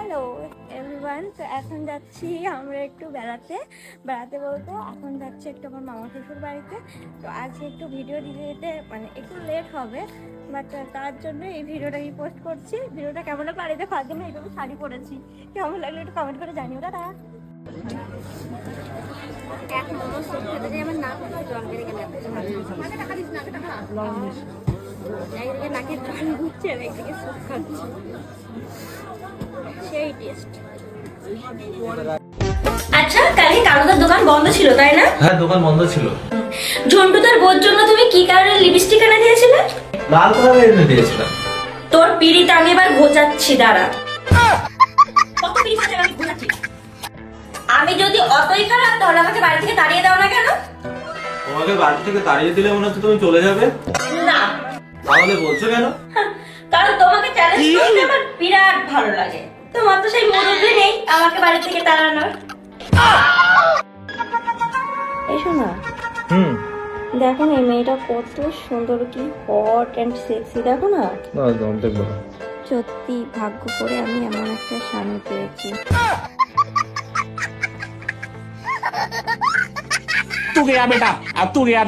Hello everyone, তো এখন যাচ্ছি আমরা একটু বেড়াতে বলতে এখন যাচ্ছি একটু আমার মামা শ্বশুর বাড়িতে। তো আজকে একটু ভিডিও দিতে দিতে মানে একটু লেট হবে, বাট তার জন্য এই ভিডিওটাকে পোস্ট করছি। ভিডিওটা কেমন লাগলো, আর এই দেখো আজকে আমি এইভাবে শাড়ি পরেছি, কেমন লাগলো একটু কমেন্ট করে জানিও। দাদা এখন আমার সব খেতে গিয়ে আমার নাক জল বেড়ে গেলে একদিকে নাকের জল ঘুরছে আর একদিকে সুপ খাচ্ছে, সেই টেস্ট। আচ্ছা, কালকে কারুদার দোকান বন্ধ ছিল তাই না? হ্যাঁ, দোকান বন্ধ ছিল। ঝন্টুদার বোর জন্য তুমি কি কালারের লিপস্টিক এনে দিয়েছিলে? লাল কালারের এনে দিয়েছিলাম। তোর পিড়িতে আমি এবার ঘোচাচ্ছি, দাঁড়া। কত পিড়ি খাচ্ছে আমি ঘোচাচ্ছি। আমি যদি অতই খারাপ তাহলে আমাকে বাড়ি থেকে তাড়িয়ে দাও না কেন? তোমাকে বাড়ি থেকে তাড়িয়ে দিলে মনে হচ্ছে তুমি চলে যাবে। না, তাহলে বলছো কেন? কারণ তোমাকে চ্যালেঞ্জ করতে আমার বিরাট ভালো লাগে। তোমার তো সেই মুরব্বি নেই আমাকে বাড়ি থেকে তাড়ানোর। এই শোনা, দেখো না এই মেয়েটা কত সুন্দর, কি হট এন্ড সেক্সি, দেখো না। দেখবো। সত্যি ভাগ্য করে আমি এমন একটা স্বামী পেয়েছি। तू गया बेटा, अब तू गया।